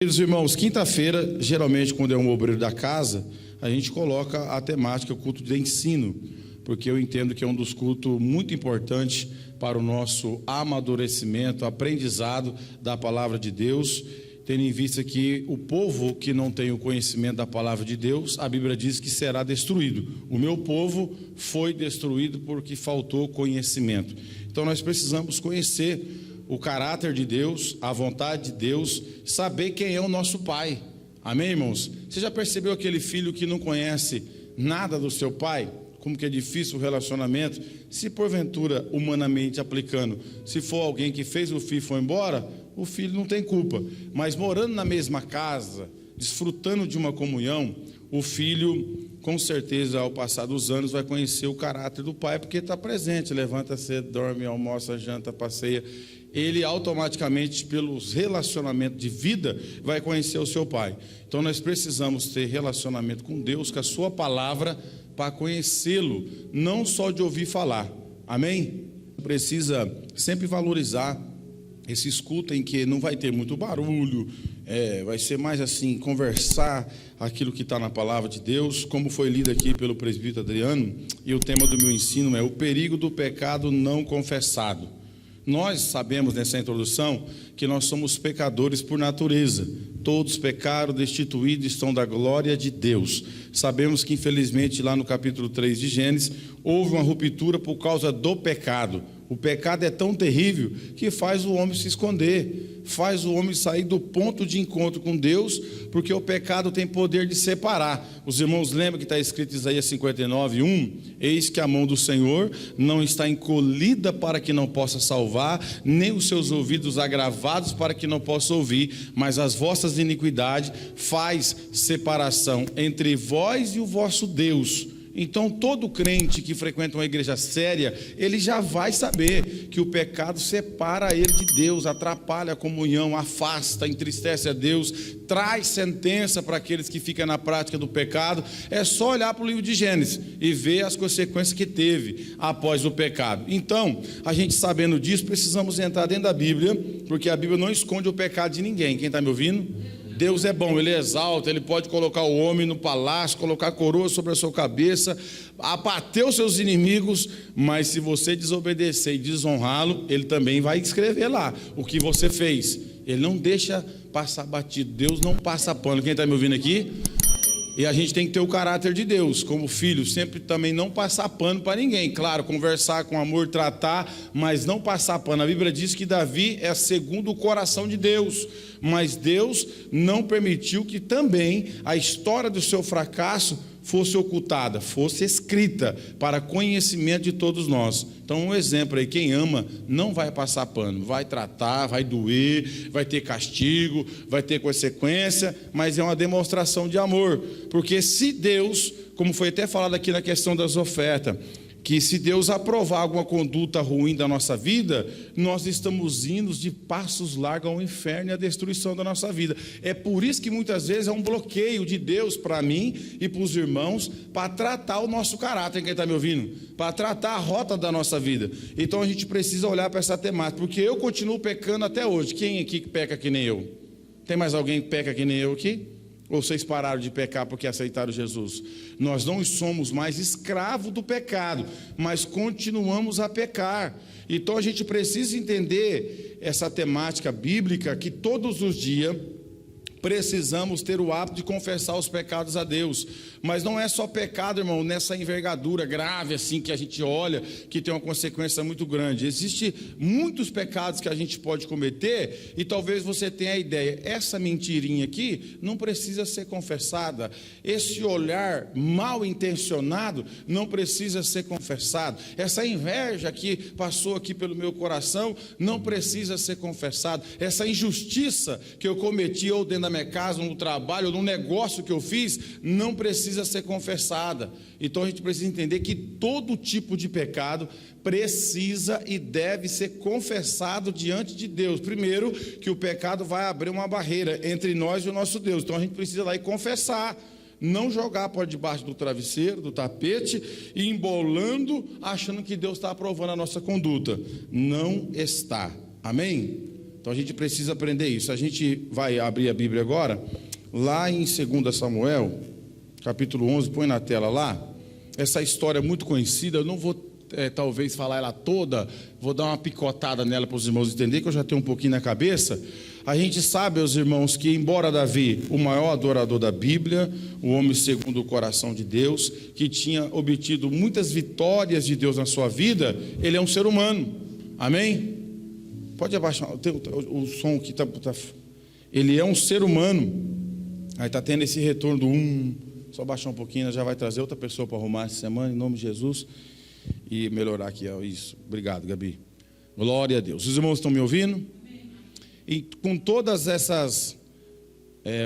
Queridos irmãos, quinta-feira, geralmente quando é um obreiro da casa, a gente coloca a temática, o culto de ensino, porque eu entendo que é um dos cultos muito importantes para o nosso amadurecimento, aprendizado da palavra de Deus, tendo em vista que o povo que não tem o conhecimento da palavra de Deus, a Bíblia diz que será destruído. O meu povo foi destruído porque faltou conhecimento. Então nós precisamos conhecer o caráter de Deus, a vontade de Deus, saber quem é o nosso Pai. Amém, irmãos? Você já percebeu aquele filho que não conhece nada do seu pai? Como que é difícil o relacionamento? Se porventura, humanamente aplicando, se for alguém que fez o filho e foi embora, o filho não tem culpa. Mas morando na mesma casa, desfrutando de uma comunhão, o filho, com certeza, ao passar dos anos, vai conhecer o caráter do pai, porque está presente, levanta cedo, dorme, almoça, janta, passeia. Ele automaticamente, pelos relacionamentos de vida, vai conhecer o seu pai. Então nós precisamos ter relacionamento com Deus, com a sua palavra, para conhecê-lo, não só de ouvir falar. Amém? Precisa sempre valorizar esse escuta em que não vai ter muito barulho, vai ser mais assim, conversar aquilo que está na palavra de Deus, como foi lido aqui pelo presbítero Adriano, e o tema do meu ensino é o perigo do pecado não confessado. Nós sabemos nessa introdução que nós somos pecadores por natureza. Todos pecaram, destituídos estão da glória de Deus. Sabemos que infelizmente lá no capítulo 3 de Gênesis houve uma ruptura por causa do pecado. O pecado é tão terrível que faz o homem se esconder, faz o homem sair do ponto de encontro com Deus, porque o pecado tem poder de separar. Os irmãos lembram que está escrito em Isaías 59:1: eis que a mão do Senhor não está encolhida para que não possa salvar, nem os seus ouvidos agravados para que não possa ouvir, mas as vossas iniquidades faz separação entre vós e o vosso Deus. Então todo crente que frequenta uma igreja séria, ele já vai saber que o pecado separa ele de Deus, atrapalha a comunhão, afasta, entristece a Deus, traz sentença para aqueles que ficam na prática do pecado. É só olhar para o livro de Gênesis e ver as consequências que teve após o pecado. Então, a gente sabendo disso, precisamos entrar dentro da Bíblia, porque a Bíblia não esconde o pecado de ninguém. Quem está me ouvindo? Deus é bom, Ele exalta, Ele pode colocar o homem no palácio, colocar coroa sobre a sua cabeça, abater os seus inimigos, mas se você desobedecer e desonrá-lo, Ele também vai escrever lá o que você fez. Ele não deixa passar batido, Deus não passa pano. Quem está me ouvindo aqui? E a gente tem que ter o caráter de Deus, como filho, sempre também não passar pano para ninguém. Claro, conversar com amor, tratar, mas não passar pano. A Bíblia diz que Davi é segundo o coração de Deus, mas Deus não permitiu que também a história do seu fracasso fosse ocultada, fosse escrita para conhecimento de todos nós. Então um exemplo aí, quem ama não vai passar pano, vai tratar, vai doer, vai ter castigo, vai ter consequência, mas é uma demonstração de amor, porque se Deus, como foi até falado aqui na questão das ofertas, que se Deus aprovar alguma conduta ruim da nossa vida, nós estamos indo de passos largos ao inferno e à destruição da nossa vida. É por isso que muitas vezes é um bloqueio de Deus para mim e para os irmãos, para tratar o nosso caráter. Quem está me ouvindo? Para tratar a rota da nossa vida. Então a gente precisa olhar para essa temática, porque eu continuo pecando até hoje. Quem aqui peca que nem eu? Tem mais alguém que peca que nem eu aqui? Ou vocês pararam de pecar porque aceitaram Jesus? Nós não somos mais escravos do pecado, mas continuamos a pecar. Então a gente precisa entender essa temática bíblica, que todos os dias precisamos ter o hábito de confessar os pecados a Deus. Mas não é só pecado, irmão, nessa envergadura grave assim que a gente olha, que tem uma consequência muito grande. Existem muitos pecados que a gente pode cometer e talvez você tenha a ideia, essa mentirinha aqui não precisa ser confessada, esse olhar mal intencionado não precisa ser confessado, essa inveja que passou aqui pelo meu coração não precisa ser confessado, essa injustiça que eu cometi ou dentro da minha casa, no trabalho, ou no negócio que eu fiz, não precisa ser confessada. Então a gente precisa entender que todo tipo de pecado precisa e deve ser confessado diante de Deus. Primeiro, que o pecado vai abrir uma barreira entre nós e o nosso Deus. Então a gente precisa ir lá e confessar. Não jogar por debaixo do travesseiro, do tapete, e embolando, achando que Deus está aprovando a nossa conduta. Não está. Amém? Então a gente precisa aprender isso. A gente vai abrir a Bíblia agora, lá em 2 Samuel, capítulo 11, põe na tela lá. Essa história é muito conhecida, eu não vou talvez falar ela toda, vou dar uma picotada nela para os irmãos entenderem, que eu já tenho um pouquinho na cabeça. A gente sabe, os irmãos, que embora Davi, o maior adorador da Bíblia, o homem segundo o coração de Deus, que tinha obtido muitas vitórias de Deus na sua vida, ele é um ser humano, amém? Pode abaixar o som que está. Ele é um ser humano. Aí está tendo esse retorno do só baixar um pouquinho, já vai trazer outra pessoa para arrumar essa semana, em nome de Jesus, e melhorar aqui, isso. Obrigado, Gabi. Glória a Deus. Os irmãos estão me ouvindo? E com todas essas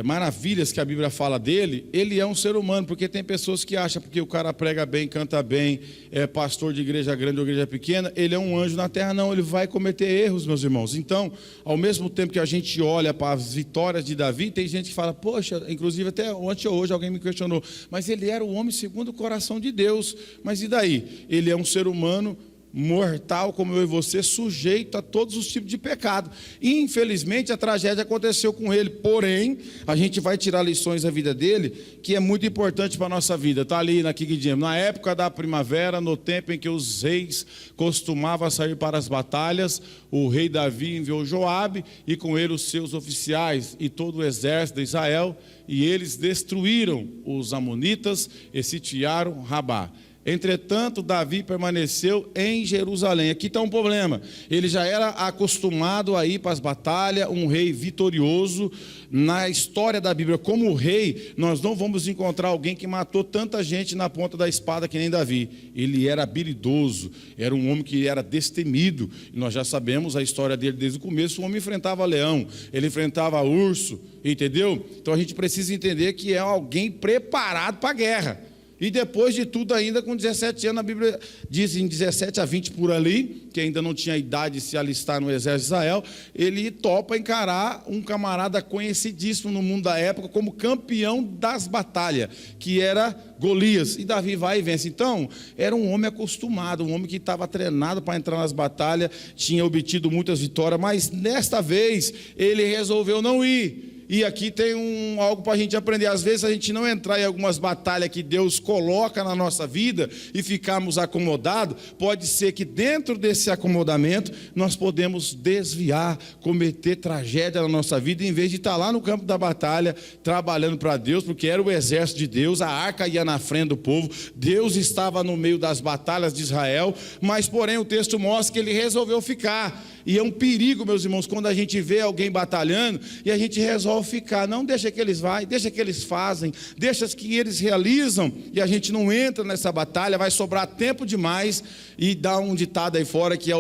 maravilhas que a Bíblia fala dele, ele é um ser humano, porque tem pessoas que acham, porque o cara prega bem, canta bem, é pastor de igreja grande ou igreja pequena, ele é um anjo na terra. Não, ele vai cometer erros, meus irmãos. Então, ao mesmo tempo que a gente olha para as vitórias de Davi, tem gente que fala, poxa, inclusive até ontem ou hoje alguém me questionou, mas ele era o homem segundo o coração de Deus. Mas e daí? Ele é um ser humano mortal como eu e você, sujeito a todos os tipos de pecado. E infelizmente a tragédia aconteceu com ele. Porém, a gente vai tirar lições da vida dele, que é muito importante para a nossa vida. Está ali na King James. Na época da primavera, no tempo em que os reis costumavam sair para as batalhas, o rei Davi enviou Joabe e com ele os seus oficiais e todo o exército de Israel, e eles destruíram os amonitas e sitiaram Rabá. Entretanto, Davi permaneceu em Jerusalém. Aqui está um problema. Ele já era acostumado a ir para as batalhas, um rei vitorioso. Na história da Bíblia, como rei, nós não vamos encontrar alguém que matou tanta gente na ponta da espada que nem Davi. Ele era habilidoso, era um homem que era destemido. E nós já sabemos a história dele desde o começo. O homem enfrentava leão, ele enfrentava urso, entendeu? Então a gente precisa entender que é alguém preparado para a guerra. E depois de tudo, ainda com 17 anos, a Bíblia diz em 17 a 20 por ali, que ainda não tinha idade de se alistar no exército de Israel, ele topa encarar um camarada conhecidíssimo no mundo da época como campeão das batalhas, que era Golias. E Davi vai e vence. Então, era um homem acostumado, um homem que estava treinado para entrar nas batalhas, tinha obtido muitas vitórias, mas desta vez ele resolveu não ir. E aqui tem algo para a gente aprender. Às vezes a gente não entrar em algumas batalhas que Deus coloca na nossa vida e ficarmos acomodados, pode ser que dentro desse acomodamento nós podemos desviar, cometer tragédia na nossa vida, em vez de estar lá no campo da batalha trabalhando para Deus, porque era o exército de Deus, a arca ia na frente do povo, Deus estava no meio das batalhas de Israel, mas porém o texto mostra que ele resolveu ficar. E é um perigo, meus irmãos, quando a gente vê alguém batalhando e a gente resolve ficar. Não, deixa que eles vão, deixa que eles fazem, deixa que eles realizam, e a gente não entra nessa batalha, vai sobrar tempo demais. E dá um ditado aí fora que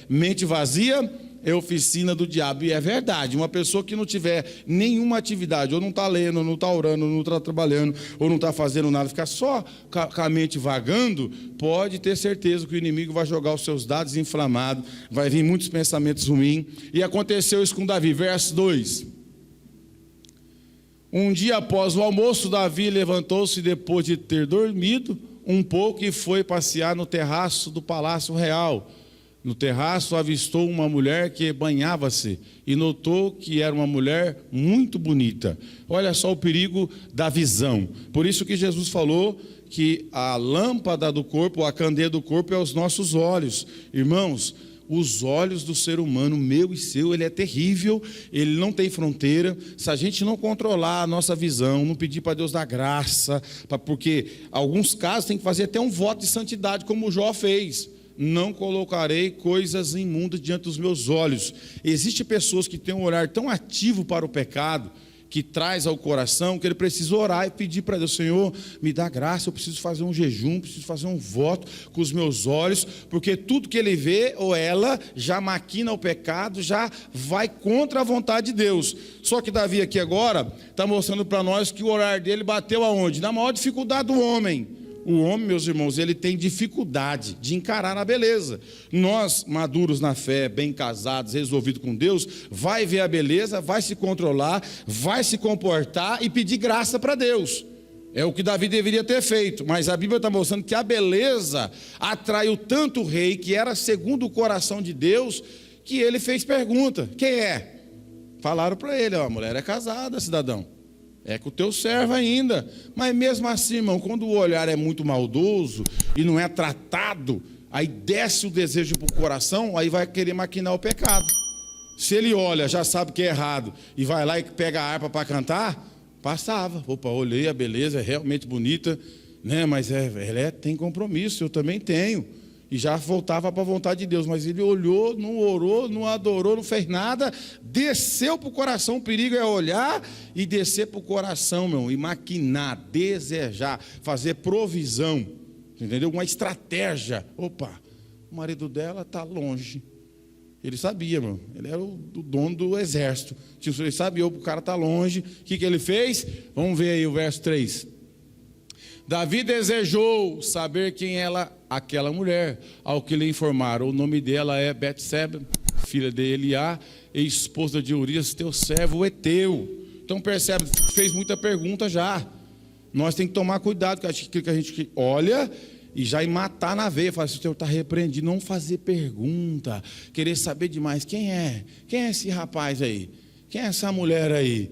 mente vazia é oficina do diabo. E é verdade. Uma pessoa que não tiver nenhuma atividade, ou não está lendo, ou não está orando, ou não está trabalhando, ou não está fazendo nada, ficar só com a mente vagando, pode ter certeza que o inimigo vai jogar os seus dados inflamados, vai vir muitos pensamentos ruins. E aconteceu isso com Davi. Verso 2. Um dia após o almoço, Davi levantou-se depois de ter dormido um pouco e foi passear no terraço do palácio real. No terraço avistou uma mulher que banhava-se e notou que era uma mulher muito bonita. Olha só o perigo da visão. Por isso que Jesus falou que a lâmpada do corpo, a candeia do corpo é os nossos olhos. Irmãos, os olhos do ser humano, meu e seu, ele é terrível, ele não tem fronteira. Se a gente não controlar a nossa visão, não pedir para Deus dar graça, porque alguns casos tem que fazer até um voto de santidade, como Jó fez. Não colocarei coisas imundas diante dos meus olhos. Existem pessoas que têm um olhar tão ativo para o pecado, que traz ao coração, que ele precisa orar e pedir para Deus: Senhor, me dá graça, eu preciso fazer um jejum, preciso fazer um voto com os meus olhos, porque tudo que ele vê ou ela já maquina o pecado, já vai contra a vontade de Deus. Só que Davi aqui agora está mostrando para nós que o olhar dele bateu aonde? Na maior dificuldade do homem. O homem, meus irmãos, ele tem dificuldade de encarar a beleza. Nós, maduros na fé, bem casados, resolvidos com Deus, vai ver a beleza, vai se controlar, vai se comportar e pedir graça para Deus. É o que Davi deveria ter feito, mas a Bíblia está mostrando que a beleza atraiu tanto o rei, que era segundo o coração de Deus, que ele fez pergunta: quem é? Falaram para ele: ó, a mulher é casada, cidadão, é com o teu servo ainda. Mas mesmo assim, irmão, quando o olhar é muito maldoso e não é tratado, aí desce o desejo para o coração, aí vai querer maquinar o pecado. Se ele olha, já sabe que é errado, e vai lá e pega a harpa para cantar, passava. Opa, olhei, a beleza é realmente bonita, né? Mas ela tem compromisso, eu também tenho. E já voltava para a vontade de Deus. Mas ele olhou, não orou, não adorou, não fez nada, desceu para o coração. O perigo é olhar e descer para o coração, meu, e maquinar, desejar, fazer provisão, entendeu? Uma estratégia. Opa, o marido dela está longe. Ele sabia, meu, ele era o dono do exército. Ele sabia, o cara está longe. O que ele fez? Vamos ver aí o verso 3. Davi desejou saber quem era aquela mulher, ao que lhe informaram: o nome dela é Betseba, filha de Eliá, e esposa de Urias, teu servo Eteu. Então percebe, fez muita pergunta já. Nós temos que tomar cuidado, que a gente olha e já matar na veia. Fala: se o Senhor está repreendido, não fazer pergunta, querer saber demais. Quem é? Quem é esse rapaz aí? Quem é essa mulher aí?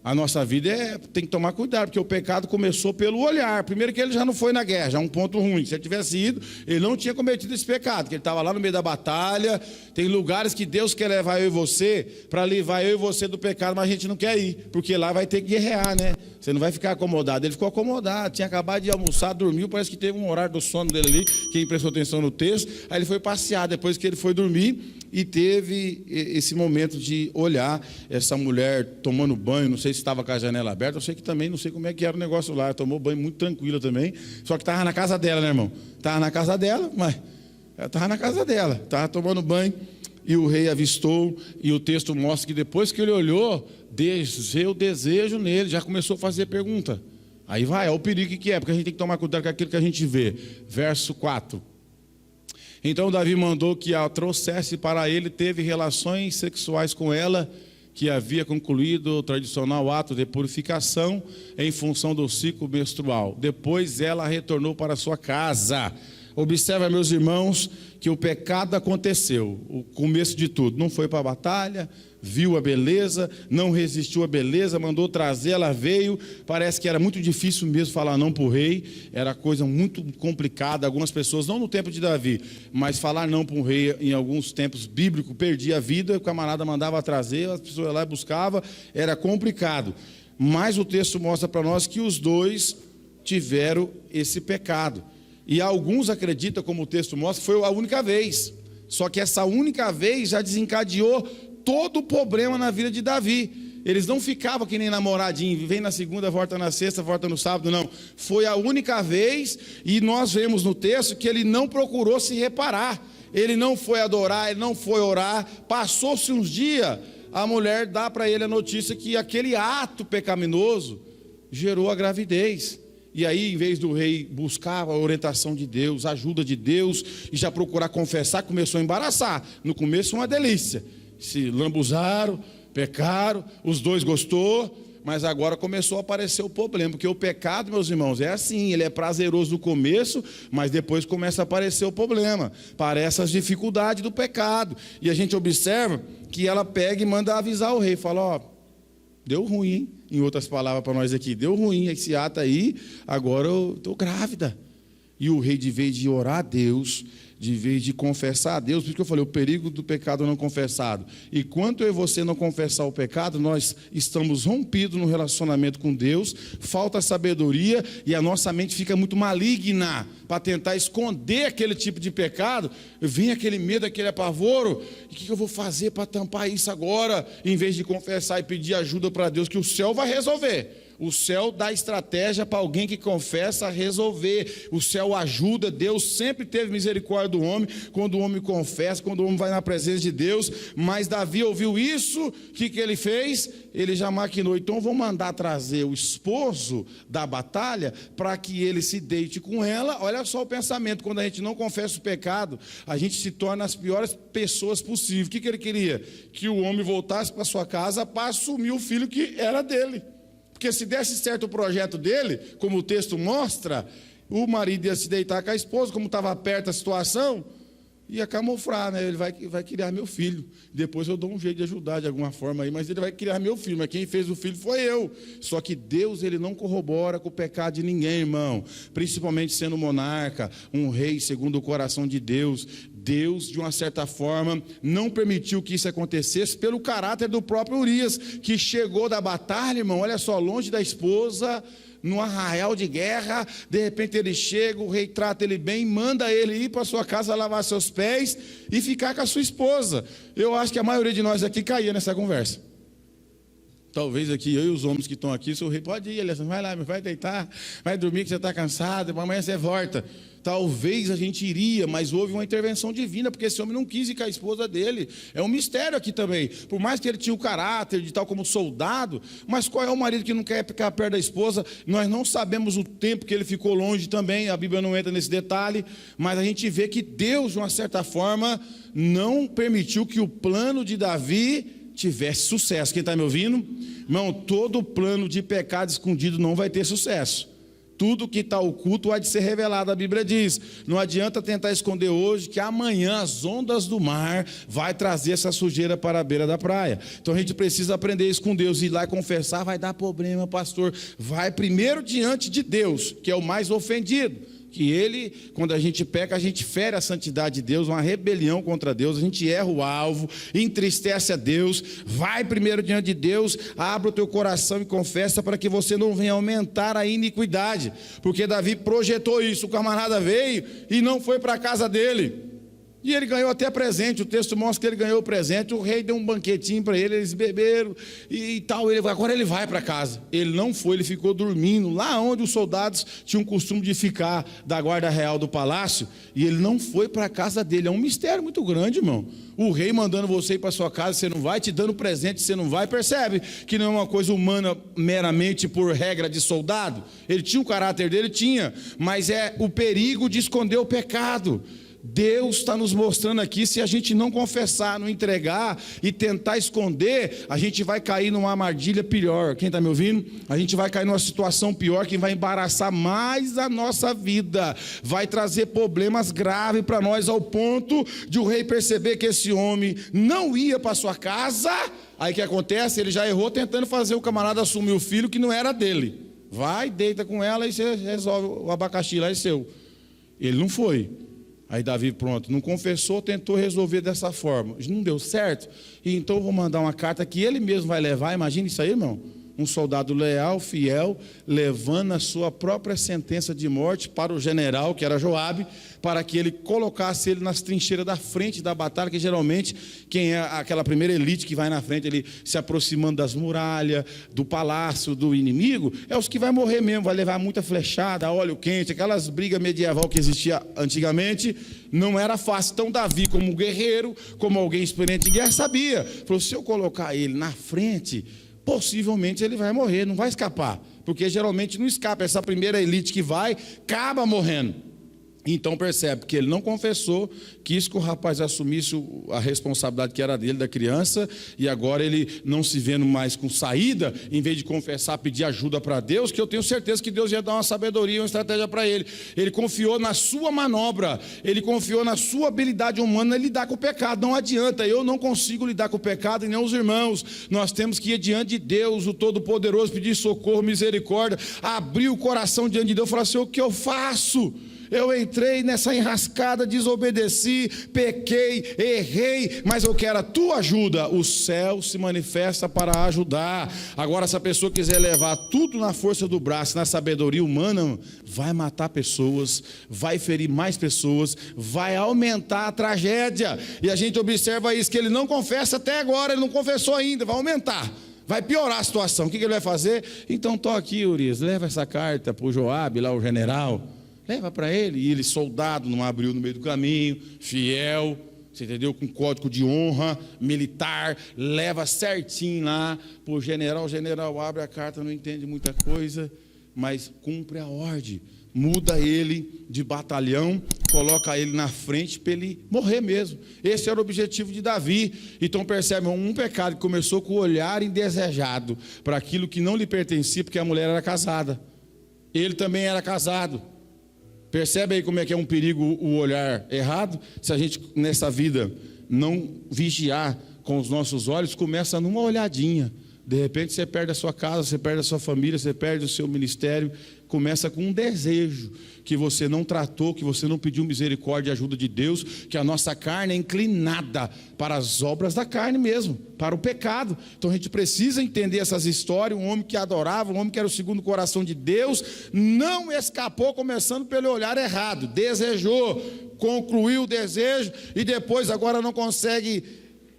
A nossa vida tem que tomar cuidado, porque o pecado começou pelo olhar. Primeiro que ele já não foi na guerra, já é um ponto ruim. Se ele tivesse ido, ele não tinha cometido esse pecado, que ele estava lá no meio da batalha. Tem lugares que Deus quer levar eu e você, para livrar eu e você do pecado, mas a gente não quer ir, porque lá vai ter que guerrear, né? Você não vai ficar acomodado. Ele ficou acomodado, tinha acabado de almoçar, dormiu, parece que teve um horário do sono dele ali, quem prestou atenção no texto. Aí ele foi passear, depois que ele foi dormir, e teve esse momento de olhar essa mulher tomando banho. Não sei se estava com a janela aberta, eu sei que também, não sei como é que era o negócio lá. Ela tomou banho muito tranquila também, só que estava na casa dela, né, irmão? Estava na casa dela, mas ela estava na casa dela, estava tomando banho, e o rei avistou, e o texto mostra que depois que ele olhou, desceu desejo nele, já começou a fazer pergunta. Aí vai, é o perigo que é, porque a gente tem que tomar cuidado com aquilo que a gente vê. Verso 4. Então Davi mandou que a trouxesse para ele, teve relações sexuais com ela, que havia concluído o tradicional ato de purificação em função do ciclo menstrual. Depois ela retornou para sua casa. Observa, meus irmãos, que o pecado aconteceu, o começo de tudo. Não foi para a batalha, viu a beleza, não resistiu à beleza, mandou trazer, ela veio. Parece que era muito difícil mesmo falar não para o rei, era coisa muito complicada. Algumas pessoas, não no tempo de Davi, mas falar não para um rei em alguns tempos bíblicos, perdia a vida, o camarada mandava trazer, as pessoas lá e buscavam, era complicado. Mas o texto mostra para nós que os dois tiveram esse pecado. E alguns acreditam, como o texto mostra, foi a única vez. Só que essa única vez já desencadeou todo o problema na vida de Davi. Eles não ficavam que nem namoradinho, vem na segunda, volta na sexta, volta no sábado, não. Foi a única vez, e nós vemos no texto que ele não procurou se reparar. Ele não foi adorar, ele não foi orar. Passou-se uns dias, a mulher dá para ele a notícia que aquele ato pecaminoso gerou a gravidez. E aí, em vez do rei buscar a orientação de Deus, a ajuda de Deus, e já procurar confessar, começou a embaraçar. No começo, uma delícia. Se lambuzaram, pecaram, os dois gostou, mas agora começou a aparecer o problema. Porque o pecado, meus irmãos, é assim, ele é prazeroso no começo, mas depois começa a aparecer o problema. Parece as dificuldades do pecado. E a gente observa que ela pega e manda avisar o rei. Fala: ó, deu ruim, hein? Em outras palavras para nós aqui, deu ruim esse ato aí, agora eu estou grávida. E o rei, de vez de orar a Deus, de vez de confessar a Deus, porque eu falei, o perigo do pecado não confessado. E quanto eu e você não confessar o pecado, nós estamos rompidos no relacionamento com Deus, falta sabedoria e a nossa mente fica muito maligna para tentar esconder aquele tipo de pecado. Vem aquele medo, aquele apavoro. E o que eu vou fazer para tampar isso agora? Em vez de confessar e pedir ajuda para Deus, que o céu vai resolver. O céu dá estratégia para alguém que confessa resolver. O céu ajuda. Deus sempre teve misericórdia do homem, quando o homem confessa, quando o homem vai na presença de Deus. Mas Davi ouviu isso, o que ele fez? Ele já maquinou: então vou mandar trazer o esposo da batalha, para que ele se deite com ela. Olha só o pensamento: quando a gente não confessa o pecado, a gente se torna as piores pessoas possíveis. O que ele queria? Que o homem voltasse para sua casa para assumir o filho que era dele. Porque se desse certo o projeto dele, como o texto mostra, o marido ia se deitar com a esposa, como estava perto a situação, ia camuflar, né? Ele vai criar meu filho. Depois eu dou um jeito de ajudar de alguma forma aí, mas ele vai criar meu filho. Mas quem fez o filho foi eu. Só que Deus, ele não corrobora com o pecado de ninguém, irmão. Principalmente sendo monarca, um rei segundo o coração de Deus. Deus, de uma certa forma, não permitiu que isso acontecesse pelo caráter do próprio Urias, que chegou da batalha, irmão, olha só, longe da esposa, no arraial de guerra. De repente ele chega, o rei trata ele bem, manda ele ir para sua casa lavar seus pés e ficar com a sua esposa. Eu acho que a maioria de nós aqui caía nessa conversa. Talvez aqui, eu e os homens que estão aqui, o rei pode ir, ele vai lá, vai deitar, vai dormir que você está cansado, amanhã você volta. Talvez a gente iria, mas houve uma intervenção divina, porque esse homem não quis ir com a esposa dele. É um mistério aqui também. Por mais que ele tinha o caráter de tal como soldado, mas qual é o marido que não quer ficar perto da esposa? Nós não sabemos o tempo que ele ficou longe também, a Bíblia não entra nesse detalhe, mas a gente vê que Deus, de uma certa forma, não permitiu que o plano de Davi tivesse sucesso. Quem está me ouvindo? Irmão, todo plano de pecado escondido não vai ter sucesso. Tudo que está oculto há de ser revelado, a Bíblia diz. Não adianta tentar esconder hoje, que amanhã as ondas do mar vai trazer essa sujeira para a beira da praia. Então a gente precisa aprender isso com Deus. Ir lá e confessar vai dar problema, pastor. Vai primeiro diante de Deus, que é o mais ofendido. Que ele, quando a gente peca, a gente fere a santidade de Deus, uma rebelião contra Deus, a gente erra o alvo, entristece a Deus. Vai primeiro diante de Deus, abre o teu coração e confessa, para que você não venha aumentar a iniquidade, porque Davi projetou isso. O camarada veio e não foi para a casa dele, e ele ganhou até presente. O texto mostra que ele ganhou o presente. O rei deu um banquetinho para ele, eles beberam e tal. Agora ele vai para casa. Ele não foi, ele ficou dormindo lá onde os soldados tinham o costume de ficar, da guarda real do palácio. E ele não foi para a casa dele. É um mistério muito grande, irmão. O rei mandando você ir para sua casa, você não vai, te dando presente, você não vai. Percebe que não é uma coisa humana meramente por regra de soldado. Ele tinha o caráter dele, tinha, mas é o perigo de esconder o pecado. Deus está nos mostrando aqui, se a gente não confessar, não entregar e tentar esconder, a gente vai cair numa armadilha pior. Quem está me ouvindo? A gente vai cair numa situação pior, que vai embaraçar mais a nossa vida, vai trazer problemas graves para nós, ao ponto de o rei perceber que esse homem não ia para sua casa. Aí o que acontece? Ele já errou tentando fazer o camarada assumir o filho que não era dele. Vai, deita com ela e você resolve, o abacaxi lá é seu. Ele não foi. Aí Davi, pronto, não confessou, tentou resolver dessa forma. Não deu certo, e então eu vou mandar uma carta que ele mesmo vai levar. Imagina isso aí, irmão. Um soldado leal, fiel, levando a sua própria sentença de morte para o general, que era Joabe, para que ele colocasse ele nas trincheiras da frente da batalha, que geralmente, quem é aquela primeira elite que vai na frente, ele se aproximando das muralhas, do palácio do inimigo, é os que vai morrer mesmo, vai levar muita flechada, óleo quente, aquelas brigas medieval que existia antigamente, não era fácil. Então Davi, como um guerreiro, como alguém experiente em guerra, sabia. Falou, se eu colocar ele na frente, possivelmente ele vai morrer, não vai escapar, porque geralmente não escapa. Essa primeira elite que vai, acaba morrendo. Então percebe que ele não confessou, quis que o rapaz assumisse a responsabilidade que era dele, da criança, e agora ele não se vendo mais com saída, em vez de confessar, pedir ajuda para Deus, que eu tenho certeza que Deus ia dar uma sabedoria, uma estratégia para ele. Ele confiou na sua manobra, ele confiou na sua habilidade humana de lidar com o pecado. Não adianta, eu não consigo lidar com o pecado, e nem os irmãos. Nós temos que ir diante de Deus, o Todo-Poderoso, pedir socorro, misericórdia, abrir o coração diante de Deus e falar assim, o que eu faço? Eu entrei nessa enrascada, desobedeci, pequei, errei, mas eu quero a tua ajuda. O céu se manifesta para ajudar. Agora, se a pessoa quiser levar tudo na força do braço, na sabedoria humana, vai matar pessoas, vai ferir mais pessoas, vai aumentar a tragédia. E a gente observa isso, que ele não confessa até agora, ele não confessou ainda, vai aumentar. Vai piorar a situação. O que ele vai fazer? Então, estou aqui, Urias, leva essa carta para o Joabe, lá o general. Leva para ele, e ele, soldado, não abriu no meio do caminho, fiel, você entendeu? Com código de honra, militar, leva certinho lá para o general. O general abre a carta, não entende muita coisa, mas cumpre a ordem. Muda ele de batalhão, coloca ele na frente para ele morrer mesmo. Esse era o objetivo de Davi. Então percebe, um pecado que começou com o olhar indesejado para aquilo que não lhe pertencia, porque a mulher era casada. Ele também era casado. Percebe aí como é que é um perigo o olhar errado? Se a gente nessa vida não vigiar com os nossos olhos, começa numa olhadinha. De repente você perde a sua casa, você perde a sua família, você perde o seu ministério. Começa com um desejo que você não tratou, que você não pediu misericórdia e ajuda de Deus, que a nossa carne é inclinada para as obras da carne mesmo, para o pecado. Então a gente precisa entender essas histórias. Um homem que adorava, um homem que era o segundo coração de Deus, não escapou começando pelo olhar errado. Desejou, concluiu o desejo e depois agora não consegue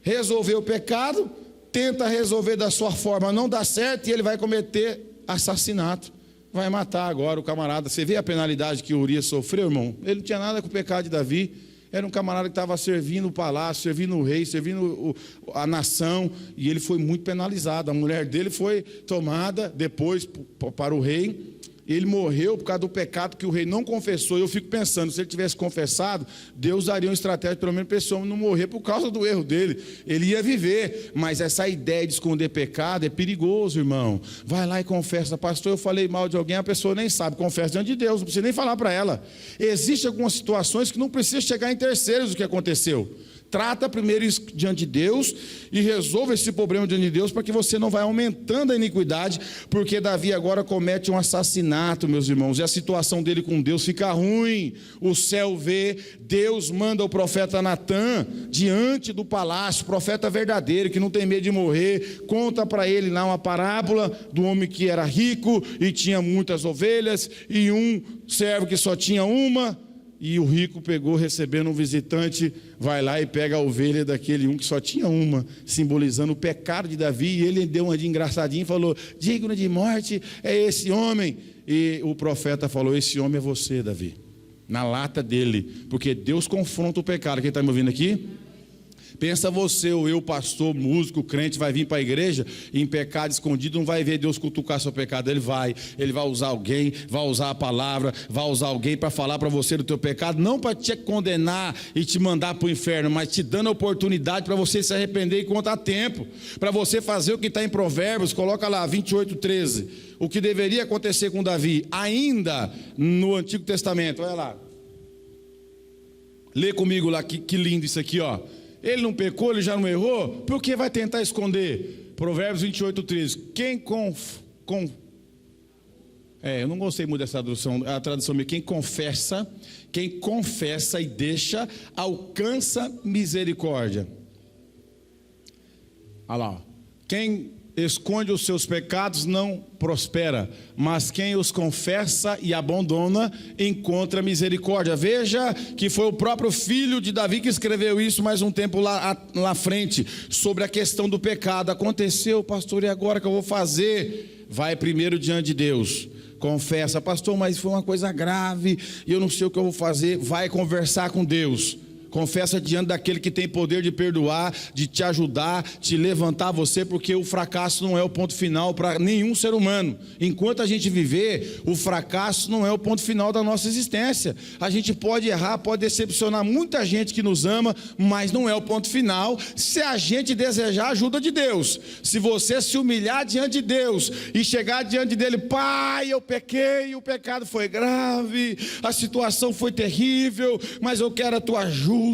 resolver o pecado, tenta resolver da sua forma, não dá certo e ele vai cometer assassinato. Vai matar agora o camarada. Você vê a penalidade que Urias sofreu, irmão? Ele não tinha nada com o pecado de Davi. Era um camarada que estava servindo o palácio, servindo o rei, servindo a nação. E ele foi muito penalizado. A mulher dele foi tomada depois para o rei. Ele morreu por causa do pecado que o rei não confessou. Eu fico pensando, se ele tivesse confessado, Deus daria uma estratégia, pelo menos para esse homem não morrer por causa do erro dele. Ele ia viver, mas essa ideia de esconder pecado é perigoso, irmão. Vai lá e confessa. Pastor, eu falei mal de alguém, a pessoa nem sabe, confessa diante de Deus, não precisa nem falar para ela. Existem algumas situações que não precisa chegar em terceiros do que aconteceu. Trata primeiro isso diante de Deus e resolva esse problema diante de Deus, para que você não vá aumentando a iniquidade, porque Davi agora comete um assassinato, meus irmãos, e a situação dele com Deus fica ruim. O céu vê, Deus manda o profeta Natã diante do palácio, profeta verdadeiro, que não tem medo de morrer, conta para ele lá uma parábola do homem que era rico e tinha muitas ovelhas, e um servo que só tinha uma. E o rico pegou, recebendo um visitante, vai lá e pega a ovelha daquele um que só tinha uma, simbolizando o pecado de Davi. E ele deu uma de engraçadinho e falou: digno de morte é esse homem. E o profeta falou: esse homem é você, Davi. Na lata dele, porque Deus confronta o pecado. Quem está me ouvindo aqui? Pensa você ou eu, pastor, músico, crente, vai vir para a igreja e em pecado escondido não vai ver Deus cutucar seu pecado. Ele vai usar alguém, vai usar a palavra, vai usar alguém para falar para você do teu pecado, não para te condenar e te mandar para o inferno, mas te dando a oportunidade para você se arrepender enquanto há tempo, para você fazer o que está em Provérbios. Coloca lá, 28:13, o que deveria acontecer com Davi, ainda no Antigo Testamento. Olha lá, lê comigo lá, que lindo isso aqui, ó. Ele não pecou, ele já não errou, por que vai tentar esconder? Provérbios 28:13. Eu não gostei muito dessa tradução, a tradução minha. Quem confessa e deixa, alcança misericórdia. Olha lá, quem esconde os seus pecados não prospera, mas quem os confessa e abandona encontra misericórdia. Veja que foi o próprio filho de Davi que escreveu isso mais um tempo lá frente, sobre a questão do pecado. Aconteceu, pastor, e agora que eu vou fazer? Vai primeiro diante de Deus, confessa: pastor, mas foi uma coisa grave e eu não sei o que eu vou fazer. Vai conversar com Deus. Confessa diante daquele que tem poder de perdoar, de te ajudar, te levantar você, porque o fracasso não é o ponto final para nenhum ser humano. Enquanto a gente viver, o fracasso não é o ponto final da nossa existência. A gente pode errar, pode decepcionar muita gente que nos ama, mas não é o ponto final se a gente desejar a ajuda de Deus. Se você se humilhar diante de Deus e chegar diante dele: pai, eu pequei, o pecado foi grave, a situação foi terrível, mas eu quero a tua ajuda,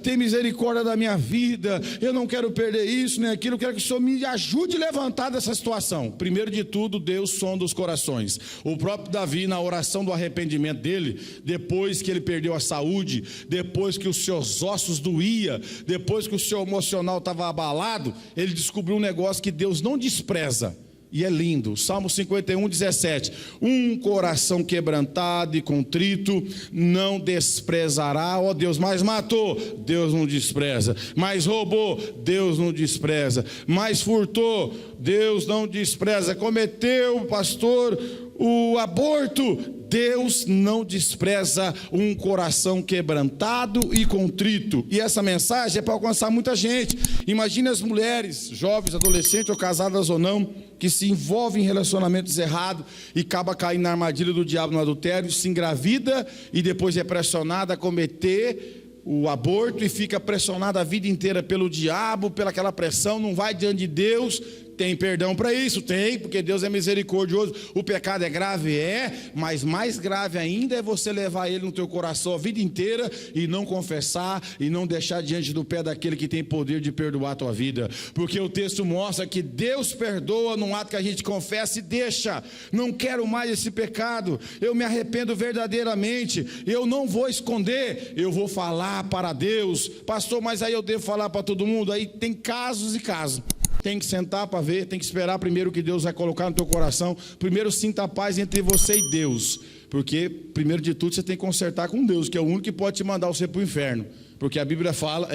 tem misericórdia da minha vida, eu não quero perder isso nem aquilo, eu quero que o Senhor me ajude a levantar dessa situação. Primeiro de tudo, Deus sonda os corações. O próprio Davi, na oração do arrependimento dele, depois que ele perdeu a saúde, depois que os seus ossos doíam, depois que o seu emocional estava abalado, ele descobriu um negócio que Deus não despreza. E é lindo, Salmo 51:17, um coração quebrantado e contrito não desprezará, ó Deus. Mas matou, Deus não despreza. Mas roubou, Deus não despreza. Mas furtou, Deus não despreza. Cometeu, pastor, o aborto, Deus não despreza um coração quebrantado e contrito. E essa mensagem é para alcançar muita gente. Imagine as mulheres, jovens, adolescentes ou casadas ou não, que se envolvem em relacionamentos errados e acaba caindo na armadilha do diabo no adultério, se engravida e depois é pressionada a cometer o aborto e fica pressionada a vida inteira pelo diabo, pela aquela pressão, não vai diante de Deus, Tem perdão para isso? Tem, porque Deus é misericordioso. O pecado é grave? É, mas mais grave ainda é você levar ele no teu coração a vida inteira e não confessar e não deixar diante do pé daquele que tem poder de perdoar a tua vida. Porque o texto mostra que Deus perdoa num ato que a gente confessa e deixa. Não quero mais esse pecado, eu me arrependo verdadeiramente, eu não vou esconder, eu vou falar para Deus. Pastor, mas aí eu devo falar para todo mundo? Aí tem casos e casos. Tem que sentar para ver, tem que esperar primeiro o que Deus vai colocar no teu coração. Primeiro sinta a paz entre você e Deus, porque primeiro de tudo você tem que consertar com Deus, que é o único que pode te mandar você para o inferno. Porque a Bíblia fala,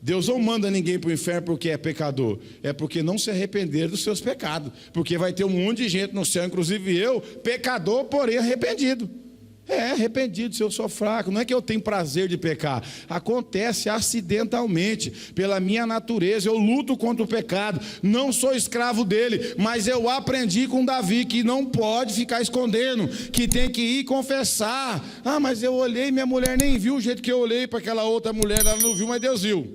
Deus não manda ninguém para o inferno porque é pecador, é porque não se arrepender dos seus pecados. Porque vai ter um monte de gente no céu, inclusive eu, pecador, porém arrependido. Arrependido, se eu sou fraco, não é que eu tenho prazer de pecar, acontece acidentalmente, pela minha natureza, eu luto contra o pecado, não sou escravo dele, mas eu aprendi com Davi que não pode ficar escondendo, que tem que ir confessar. Mas eu olhei, minha mulher nem viu o jeito que eu olhei para aquela outra mulher, ela não viu, mas Deus viu.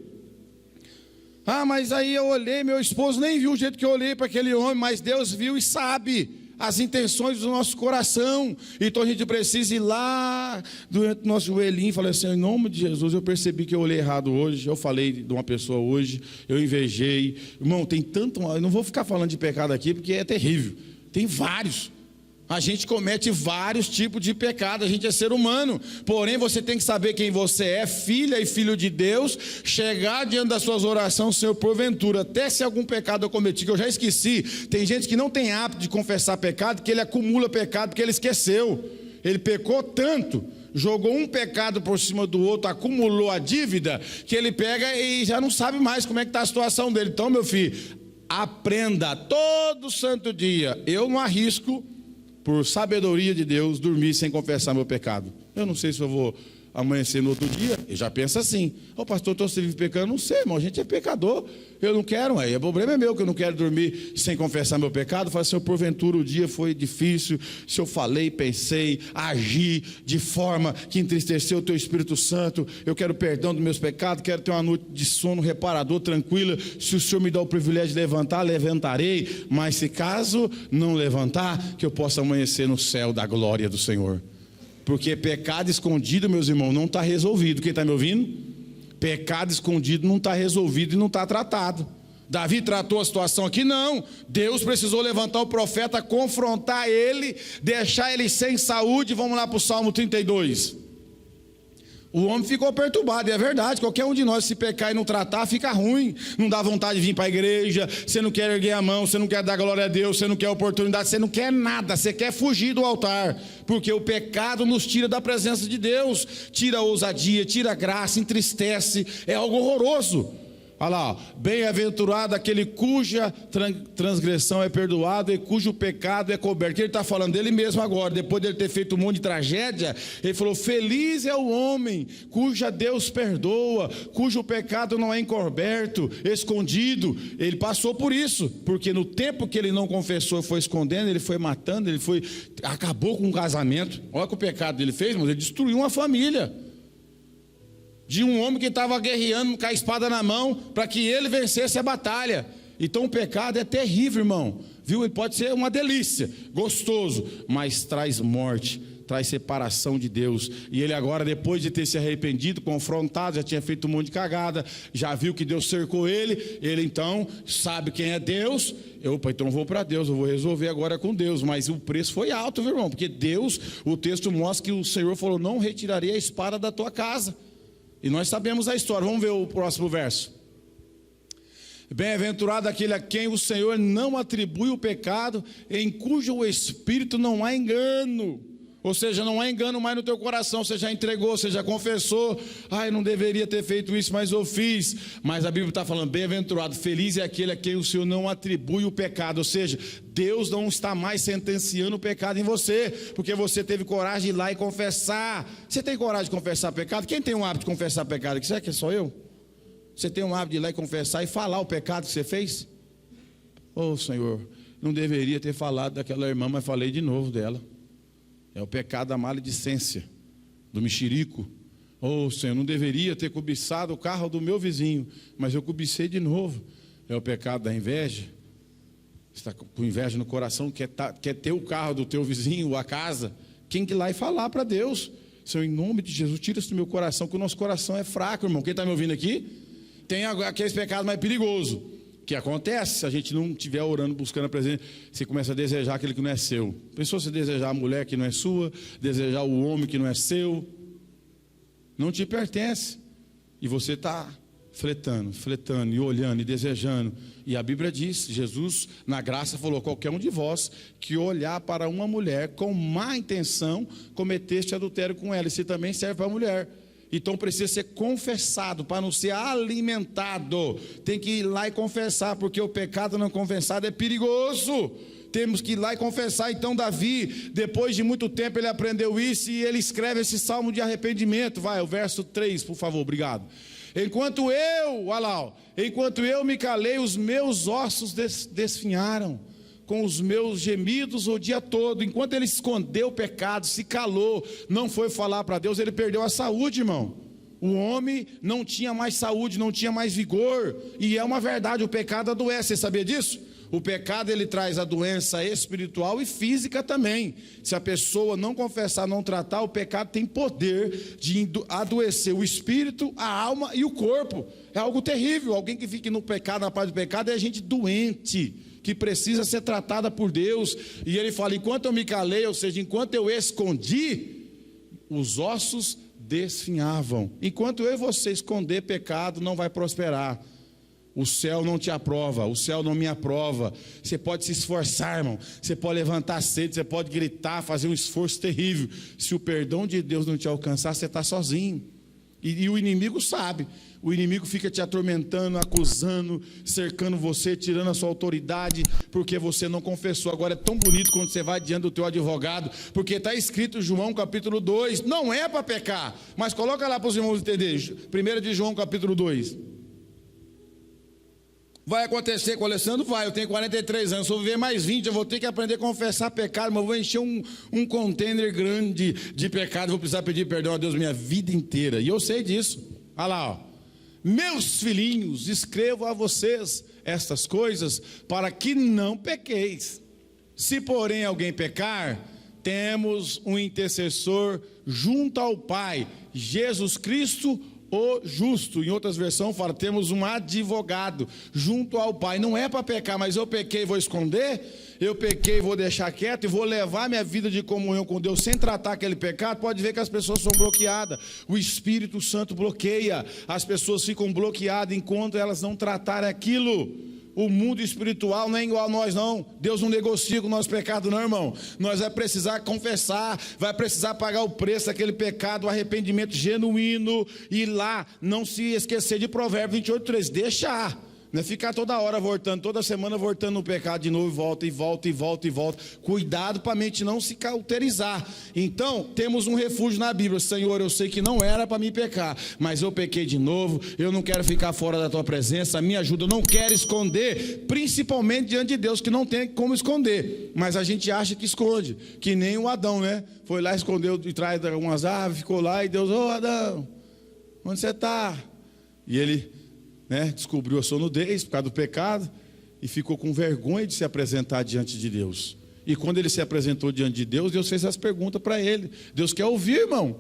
Mas aí eu olhei, meu esposo nem viu o jeito que eu olhei para aquele homem, mas Deus viu e sabe as intenções do nosso coração. Então a gente precisa ir lá do nosso joelhinho e falar assim: em nome de Jesus, eu percebi que eu olhei errado hoje, eu falei de uma pessoa hoje, eu invejei. Irmão, tem tanto, eu não vou ficar falando de pecado aqui porque é terrível, tem vários. A gente comete vários tipos de pecado, a gente é ser humano. Porém, você tem que saber quem você é, filha e filho de Deus. Chegar diante das suas orações, Senhor, porventura, até se algum pecado eu cometi, que eu já esqueci. Tem gente que não tem hábito de confessar pecado, que ele acumula pecado porque ele esqueceu. Ele pecou tanto, jogou um pecado por cima do outro, acumulou a dívida, que ele pega e já não sabe mais como é que está a situação dele. Então, meu filho, aprenda todo santo dia. Eu não arrisco, por sabedoria de Deus, dormir sem confessar meu pecado. Eu não sei se eu vou amanhecer no outro dia. Eu já penso assim: pastor, estou vive pecando. Não sei, irmão, a gente é pecador. Eu não quero, o problema é meu, que eu não quero dormir sem confessar meu pecado. Falo, Senhor, porventura o dia foi difícil, se eu falei, pensei, agi de forma que entristeceu o teu Espírito Santo, eu quero perdão dos meus pecados, quero ter uma noite de sono reparador, tranquila. Se o Senhor me dá o privilégio de levantar, levantarei, mas se caso não levantar, que eu possa amanhecer no céu da glória do Senhor. Porque pecado escondido, meus irmãos, não está resolvido. Quem está me ouvindo? Pecado escondido não está resolvido e não está tratado. Davi tratou a situação aqui? Não. Deus precisou levantar o profeta, confrontar ele, deixar ele sem saúde. Vamos lá para o Salmo 32. O homem ficou perturbado, e é verdade. Qualquer um de nós, se pecar e não tratar, fica ruim. Não dá vontade de vir para a igreja, você não quer erguer a mão, você não quer dar glória a Deus, você não quer oportunidade, você não quer nada, você quer fugir do altar. Porque o pecado nos tira da presença de Deus, tira a ousadia, tira a graça, entristece, é algo horroroso. Olha lá, bem-aventurado aquele cuja transgressão é perdoada e cujo pecado é coberto. Ele está falando dele mesmo agora, depois de ele ter feito um monte de tragédia. Ele falou: feliz é o homem cuja Deus perdoa, cujo pecado não é encoberto, escondido. Ele passou por isso, porque no tempo que ele não confessou, foi escondendo, ele foi matando, acabou com um casamento. Olha o que o pecado dele fez, mas ele destruiu uma família de um homem que estava guerreando com a espada na mão para que ele vencesse a batalha. Então o pecado é terrível, irmão, viu? Ele pode ser uma delícia, gostoso, mas traz morte, traz separação de Deus. E ele agora, depois de ter se arrependido, confrontado, já tinha feito um monte de cagada, já viu que Deus cercou ele então sabe quem é Deus. Então vou para Deus, eu vou resolver agora com Deus. Mas o preço foi alto, meu irmão, porque Deus, o texto mostra que o Senhor falou: não retirarei a espada da tua casa. E nós sabemos a história. Vamos ver o próximo verso. Bem-aventurado aquele a quem o Senhor não atribui o pecado, em cujo espírito não há engano. Ou seja, não há engano mais no teu coração. Você já entregou, você já confessou: não deveria ter feito isso, mas eu fiz. Mas a Bíblia está falando: bem-aventurado, feliz é aquele a quem o Senhor não atribui o pecado. Ou seja, Deus não está mais sentenciando o pecado em você, porque você teve coragem de ir lá e confessar. Você tem coragem de confessar pecado? Quem tem um hábito de confessar pecado aqui? Será que é só eu? Você tem um hábito de ir lá e confessar e falar o pecado que você fez? Senhor, não deveria ter falado daquela irmã, mas falei de novo dela. É o pecado da maledicência, do mexerico. Senhor, não deveria ter cobiçado o carro do meu vizinho, mas eu cobicei de novo. É o pecado da inveja. Você está com inveja no coração, quer ter o carro do teu vizinho ou a casa, quem que ir lá e falar para Deus: Senhor, em nome de Jesus, tira isso do meu coração, que o nosso coração é fraco, irmão. Quem está me ouvindo aqui? Tem aqueles pecados mais perigosos, que acontece se a gente não estiver orando, buscando a presença. Você começa a desejar aquele que não é seu. Pensou você desejar a mulher que não é sua, desejar o homem que não é seu, não te pertence, e você está fletando e olhando e desejando. E a Bíblia diz, Jesus na graça falou: qualquer um de vós que olhar para uma mulher com má intenção, cometeste adultério com ela. Isso também serve para a mulher. Então precisa ser confessado, para não ser alimentado. Tem que ir lá e confessar, porque o pecado não confessado é perigoso. Temos que ir lá e confessar. Então Davi, depois de muito tempo, ele aprendeu isso, e ele escreve esse salmo de arrependimento. Vai, o verso 3, por favor, obrigado. Enquanto eu me calei, os meus ossos desfinharam, com os meus gemidos o dia todo. Enquanto ele escondeu o pecado, se calou, não foi falar para Deus, ele perdeu a saúde, irmão. O homem não tinha mais saúde, não tinha mais vigor. E é uma verdade, o pecado adoece. Você sabia disso? O pecado, ele traz a doença espiritual e física também. Se a pessoa não confessar, não tratar, o pecado tem poder de adoecer o espírito, a alma e o corpo. É algo terrível. Alguém que fique no pecado, na paz do pecado, é gente doente, que precisa ser tratada por Deus. E ele fala: enquanto eu me calei, ou seja, enquanto eu escondi, os ossos desfinhavam. Enquanto eu e você esconder pecado, não vai prosperar. O céu não te aprova, o céu não me aprova. Você pode se esforçar, irmão, você pode levantar cedo, você pode gritar, fazer um esforço terrível. Se o perdão de Deus não te alcançar, você está sozinho. E o inimigo sabe. O inimigo fica te atormentando, acusando, cercando você, tirando a sua autoridade, porque você não confessou. Agora é tão bonito quando você vai diante do teu advogado, porque está escrito em João capítulo 2, não é para pecar, mas coloca lá para os irmãos entenderem. 1 de João capítulo 2. Vai acontecer com o Alessandro? Vai, eu tenho 43 anos, se eu viver mais 20, eu vou ter que aprender a confessar pecado, mas eu vou encher um container grande de pecado, vou precisar pedir perdão a Deus minha vida inteira, e eu sei disso. Olha lá, ó. Meus filhinhos, escrevo a vocês estas coisas para que não pequeis. Se porém alguém pecar, temos um intercessor junto ao Pai, Jesus Cristo, o justo. Em outras versões fala: temos um advogado junto ao Pai. Não é para pecar, mas eu pequei e vou esconder, eu pequei e vou deixar quieto, e vou levar minha vida de comunhão com Deus sem tratar aquele pecado. Pode ver que as pessoas são bloqueadas, o Espírito Santo bloqueia, as pessoas ficam bloqueadas enquanto elas não tratarem aquilo. O mundo espiritual não é igual a nós, não. Deus não negocia com o nosso pecado, não, irmão. Nós vai precisar confessar, vai precisar pagar o preço daquele pecado, o arrependimento genuíno, e lá não se esquecer de Provérbios 28:3, deixar. Não é ficar toda hora voltando, toda semana voltando no pecado de novo, volta. Cuidado para a mente não se cauterizar. Então, temos um refúgio na Bíblia. Senhor, eu sei que não era para mim pecar, mas eu pequei de novo, eu não quero ficar fora da tua presença, me ajuda, eu não quero esconder, principalmente diante de Deus, que não tem como esconder, mas a gente acha que esconde, que nem o Adão, né? Foi lá, escondeu de trás de algumas árvores, ficou lá, e Deus: ô Adão, onde você está? E ele descobriu a sua nudez por causa do pecado e ficou com vergonha de se apresentar diante de Deus. E quando ele se apresentou diante de Deus, Deus fez as perguntas para ele. Deus quer ouvir, irmão.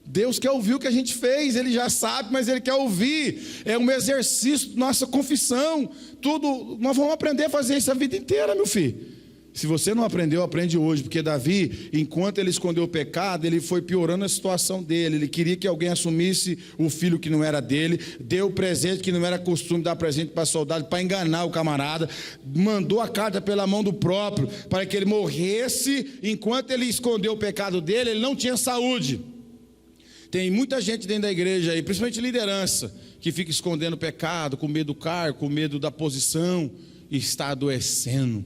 Deus quer ouvir o que a gente fez. Ele já sabe, mas Ele quer ouvir. É um exercício da nossa confissão. Tudo, nós vamos aprender a fazer isso a vida inteira, meu filho. Se você não aprendeu, aprende hoje, porque Davi, enquanto ele escondeu o pecado, ele foi piorando a situação dele. Ele queria que alguém assumisse o filho que não era dele, deu presente que não era costume dar presente para soldado, para enganar o camarada, mandou a carta pela mão do próprio, para que ele morresse. Enquanto ele escondeu o pecado dele, ele não tinha saúde. Tem muita gente dentro da igreja aí, principalmente liderança, que fica escondendo o pecado, com medo do cargo, com medo da posição, e está adoecendo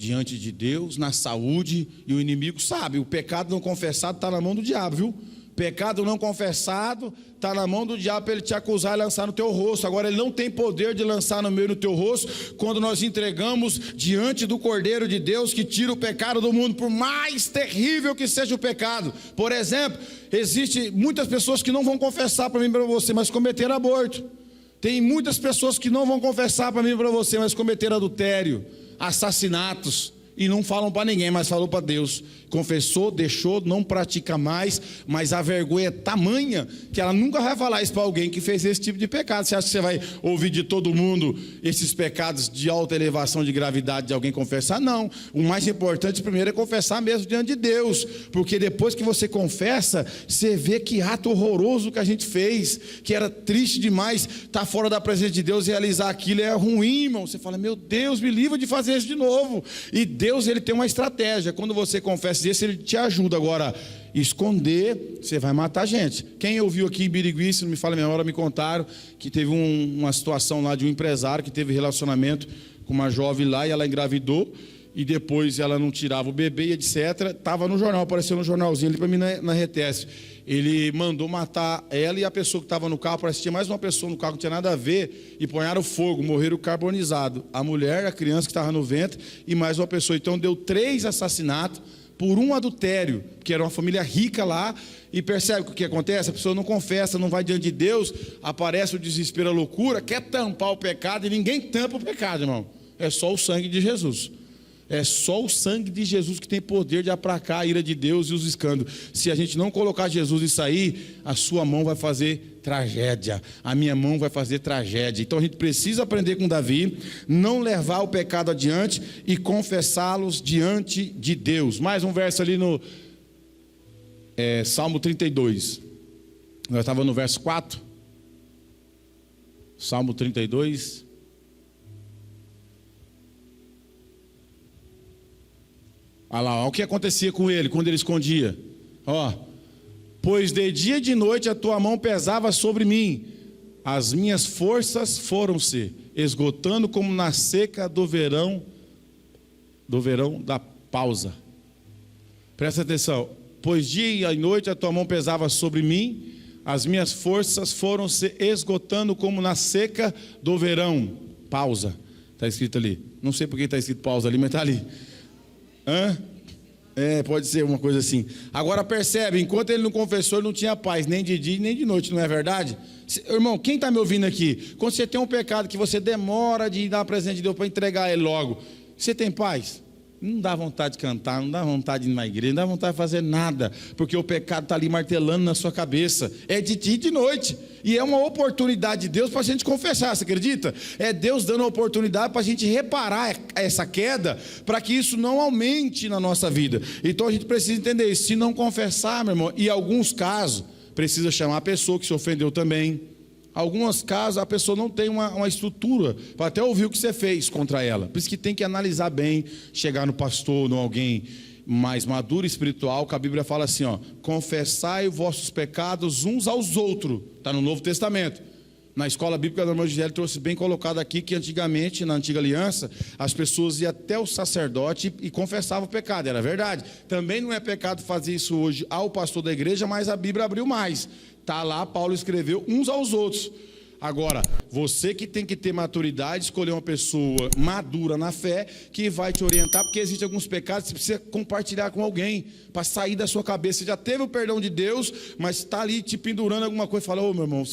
diante de Deus, na saúde, e o inimigo sabe. O pecado não confessado está na mão do diabo, viu? Pecado não confessado está na mão do diabo para ele te acusar e lançar no teu rosto. Agora ele não tem poder de lançar no meio do teu rosto quando nós entregamos diante do Cordeiro de Deus, que tira o pecado do mundo, por mais terrível que seja o pecado. Por exemplo, existe muitas pessoas que não vão confessar para mim e para você, mas cometeram aborto. Tem muitas pessoas que não vão confessar para mim e para você, mas cometeram adultério. assassinatos, e não falam para ninguém, mas falou para Deus. Confessou, deixou, não pratica mais, mas a vergonha é tamanha que ela nunca vai falar isso para alguém que fez esse tipo de pecado. Você acha que você vai ouvir de todo mundo esses pecados de alta elevação de gravidade de alguém confessar? Não. O mais importante primeiro é confessar mesmo diante de Deus, porque depois que você confessa, você vê que ato horroroso que a gente fez, que era triste demais estar fora da presença de Deus e realizar aquilo é ruim, irmão. Você fala, meu Deus, me livra de fazer isso de novo. E Deus, ele tem uma estratégia. Quando você confessa isso, ele te ajuda. Agora, esconder, você vai matar gente. Quem ouviu aqui em Birigui, se não me falha a memória, me contaram que teve uma situação lá de um empresário que teve relacionamento com uma jovem lá e ela engravidou e depois ela não tirava o bebê e etc. Estava no jornal, apareceu no jornalzinho ali para mim na Retesp. Ele mandou matar ela e a pessoa que estava no carro, parece que tinha mais uma pessoa no carro, não tinha nada a ver, e ponharam fogo, morreram carbonizados. A mulher, a criança que estava no ventre e mais uma pessoa. Então deu 3 assassinatos por um adultério, que era uma família rica lá, e percebe o que acontece? A pessoa não confessa, não vai diante de Deus, aparece o desespero, a loucura, quer tampar o pecado, e ninguém tampa o pecado, irmão. É só o sangue de Jesus. É só o sangue de Jesus que tem poder de aplacar a ira de Deus e os escândalos. Se a gente não colocar Jesus nisso aí, a sua mão vai fazer tragédia, a minha mão vai fazer tragédia. Então a gente precisa aprender com Davi, não levar o pecado adiante e confessá-los diante de Deus. Mais um verso ali no Salmo 32. Nós estávamos no verso 4. Salmo 32. Olha lá, olha o que acontecia com ele quando ele escondia. Pois de dia e de noite a tua mão pesava sobre mim, as minhas forças foram-se esgotando como na seca do verão da pausa. Presta atenção. Pois dia e noite a tua mão pesava sobre mim, as minhas forças foram-se esgotando como na seca do verão. Pausa. Está escrito ali. Não sei por que está escrito pausa ali, mas está ali. Pode ser uma coisa assim. Agora percebe, enquanto ele não confessou, ele não tinha paz, nem de dia nem de noite, não é verdade? Irmão, quem está me ouvindo aqui? Quando você tem um pecado que você demora de ir dar presente de Deus para entregar ele logo, você tem paz? Não dá vontade de cantar, não dá vontade de ir na igreja, não dá vontade de fazer nada, porque o pecado está ali martelando na sua cabeça. É de dia e de noite, e é uma oportunidade de Deus para a gente confessar, você acredita? É Deus dando a oportunidade para a gente reparar essa queda, para que isso não aumente na nossa vida. Então a gente precisa entender isso. Se não confessar, meu irmão, em alguns casos, precisa chamar a pessoa que se ofendeu também. Alguns casos a pessoa não tem uma estrutura para até ouvir o que você fez contra ela. Por isso que tem que analisar bem, chegar no pastor, ou alguém mais maduro espiritual, que a Bíblia fala assim, confessai vossos pecados uns aos outros. Está no Novo Testamento. Na escola bíblica da irmã Gisele trouxe bem colocado aqui que antigamente, na antiga aliança, as pessoas iam até o sacerdote e confessavam o pecado. Era verdade. Também não é pecado fazer isso hoje ao pastor da igreja, mas a Bíblia abriu mais. Está lá, Paulo escreveu uns aos outros. Agora, você que tem que ter maturidade, escolher uma pessoa madura na fé, que vai te orientar, porque existem alguns pecados que você precisa compartilhar com alguém, para sair da sua cabeça. Você já teve o perdão de Deus, mas está ali te pendurando alguma coisa, fala, meu irmão,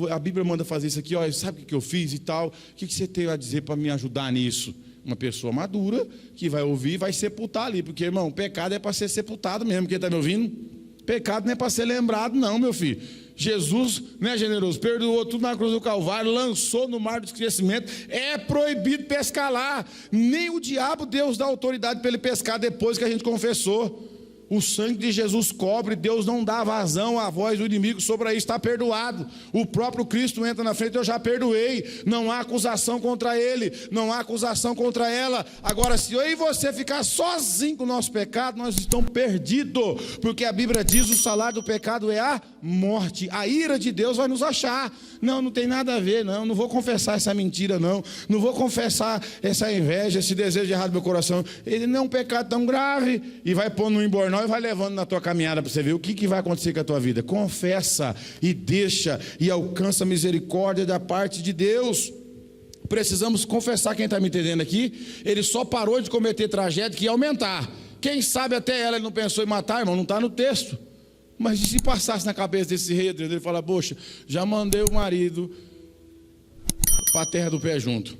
a Bíblia manda fazer isso aqui, sabe o que eu fiz e tal, o que você tem a dizer para me ajudar nisso? Uma pessoa madura, que vai ouvir e vai sepultar ali, porque, irmão, pecado é para ser sepultado mesmo, quem está me ouvindo? Pecado não é para ser lembrado não, meu filho. Jesus, né, generoso, perdoou tudo na cruz do Calvário, lançou no mar do esquecimento. É proibido pescar lá. Nem o diabo Deus dá autoridade para ele pescar depois que a gente confessou. O sangue de Jesus cobre, Deus não dá vazão à voz do inimigo sobre isso, está perdoado. O próprio Cristo entra na frente, eu já perdoei. Não há acusação contra ele, não há acusação contra ela. Agora, se eu e você ficar sozinho com o nosso pecado, nós estamos perdidos. Porque a Bíblia diz, o salário do pecado é a morte. A ira de Deus vai nos achar. Não tem nada a ver, não vou confessar essa mentira, não vou confessar essa inveja, esse desejo errado do meu coração. Ele não é um pecado tão grave, e vai pôr no embornal e vai levando na tua caminhada para você ver o que vai acontecer com a tua vida. Confessa e deixa e alcança a misericórdia da parte de Deus. Precisamos confessar. Quem está me entendendo aqui? Ele só parou de cometer tragédia que ia aumentar. Quem sabe até ela ele não pensou em matar, irmão, não está no texto. Mas se passasse na cabeça desse rei, ele fala, poxa, já mandei o marido para a terra do pé junto.